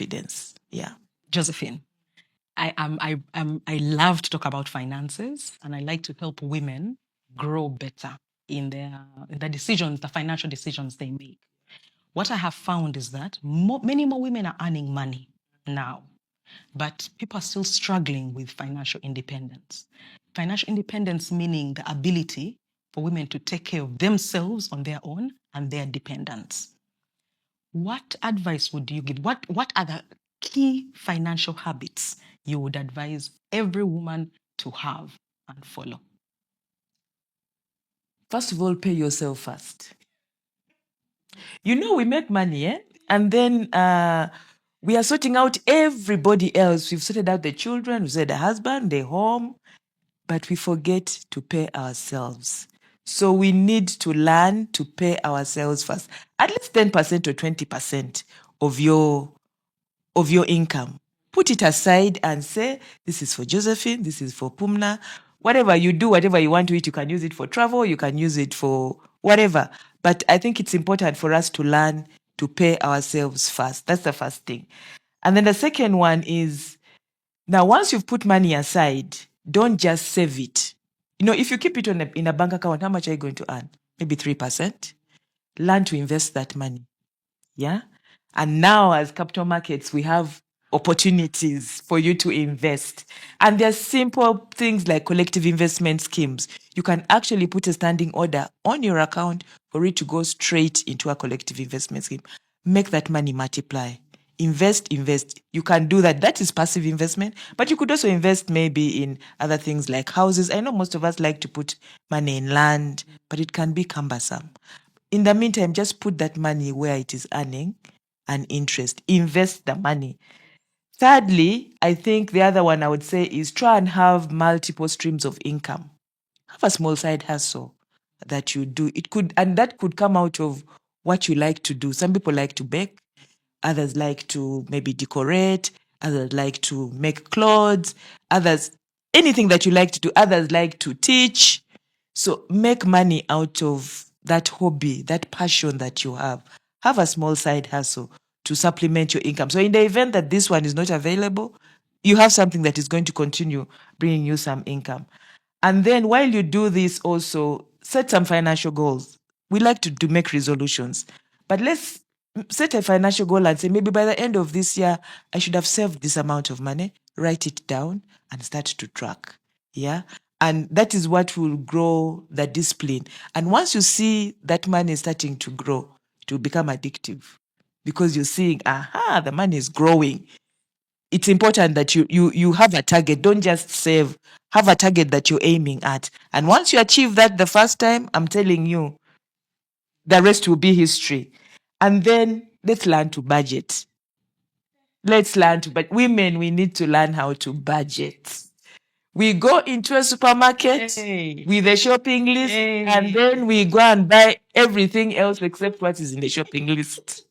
confidence. Yeah. Josephine, I love to talk about finances, and I like to help women grow better in the decisions, the financial decisions they make. What I have found is that many more women are earning money now, but people are still struggling with financial independence. Financial independence meaning the ability for women to take care of themselves on their own and their dependents. What advice would you give? What are the key financial habits you would advise every woman to have and follow? First of all, pay yourself first. We make money, eh? And then we are sorting out everybody else. We've sorted out the children, we've sorted the husband, the home, but we forget to pay ourselves. So we need to learn to pay ourselves first. At least 10% or 20% of your income. Put it aside and say, this is for Josephine, this is for Pumna. Whatever you do, whatever you want to eat, you can use it for travel, you can use it for whatever. But I think it's important for us to learn to pay ourselves first. That's the first thing. And then the second one is, now once you've put money aside, don't just save it. If you keep it in a bank account, how much are you going to earn? Maybe 3%. Learn to invest that money. Yeah. And now as capital markets, we have opportunities for you to invest. And there's simple things like collective investment schemes. You can actually put a standing order on your account for it to go straight into a collective investment scheme. Make that money multiply. Invest. You can do that. That is passive investment, but you could also invest maybe in other things like houses. I know most of us like to put money in land, but it can be cumbersome. In the meantime, just put that money where it is earning an interest. Invest the money. Thirdly, I think the other one I would say is try and have multiple streams of income. Have a small side hustle that you do. That could come out of what you like to do. Some people like to bake, others like to maybe decorate, others like to make clothes, anything that you like to do, others like to teach. So make money out of that hobby, that passion that you have. Have a small side hustle to supplement your income. So in the event that this one is not available, you have something that is going to continue bringing you some income. And then while you do this, also set some financial goals. We like to make resolutions, but let's set a financial goal and say, maybe by the end of this year, I should have saved this amount of money. Write it down and start to track. Yeah. And that is what will grow the discipline. And once you see that money starting to grow, it will become addictive because you're seeing, the money is growing. It's important that you have a target. Don't just save. Have a target that you're aiming at. And once you achieve that the first time, I'm telling you, the rest will be history. And then let's learn to budget. Women, we need to learn how to budget. We go into a supermarket with a shopping list, and then we go and buy everything else except what is in the shopping list.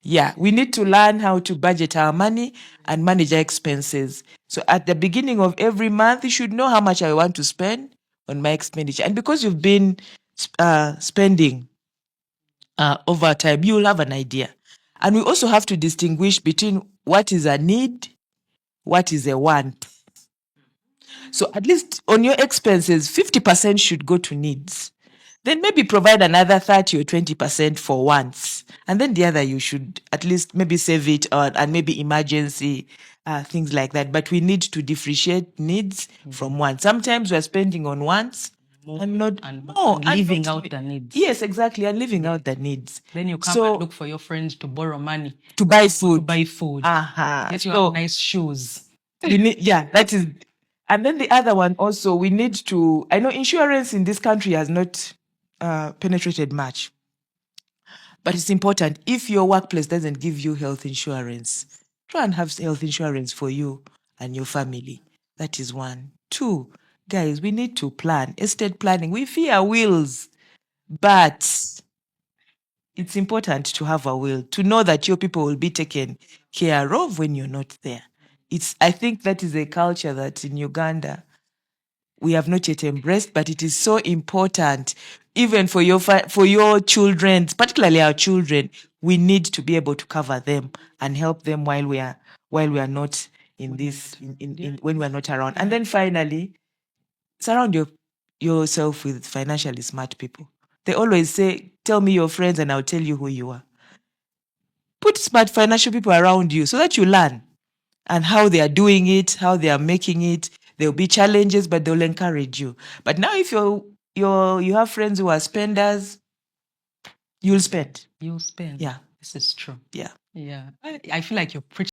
Yeah, we need to learn how to budget our money and manage our expenses. So at the beginning of every month, you should know how much I want to spend on my expenditure. And because you've been spending over time, you'll have an idea. And we also have to distinguish between what is a need, what is a want. So at least on your expenses, 50% should go to needs. Then maybe provide another 30 or 20% for wants. And then the other, you should at least maybe save it and maybe emergency, things like that. But we need to differentiate needs from wants. Sometimes we're spending on wants and leaving out the needs. Yes, exactly. And leaving out the needs. Then you come and look for your friends to borrow money. To buy food. Get your nice shoes. That is. And then the other one also, we need to, I know insurance in this country has not penetrated much. But it's important. If your workplace doesn't give you health insurance, try and have health insurance for you and your family. That is one. Two, guys, we need to plan. Estate planning. We fear wills, but it's important to have a will, to know that your people will be taken care of when you're not there. I think that is a culture that in Uganda we have not yet embraced, but it is so important, even for your children, particularly our children. we need to be able to cover them and help them while we are not in this when we are not around. And then finally, surround yourself with financially smart people. They always say, tell me your friends and I'll tell you who you are. Put smart financial people around you so that you learn and how they are doing it, how they are making it. There'll be challenges, but they'll encourage you. But now if you have friends who are spenders, you'll spend. You'll spend. Yeah. This is true. Yeah. Yeah. I feel like you're preaching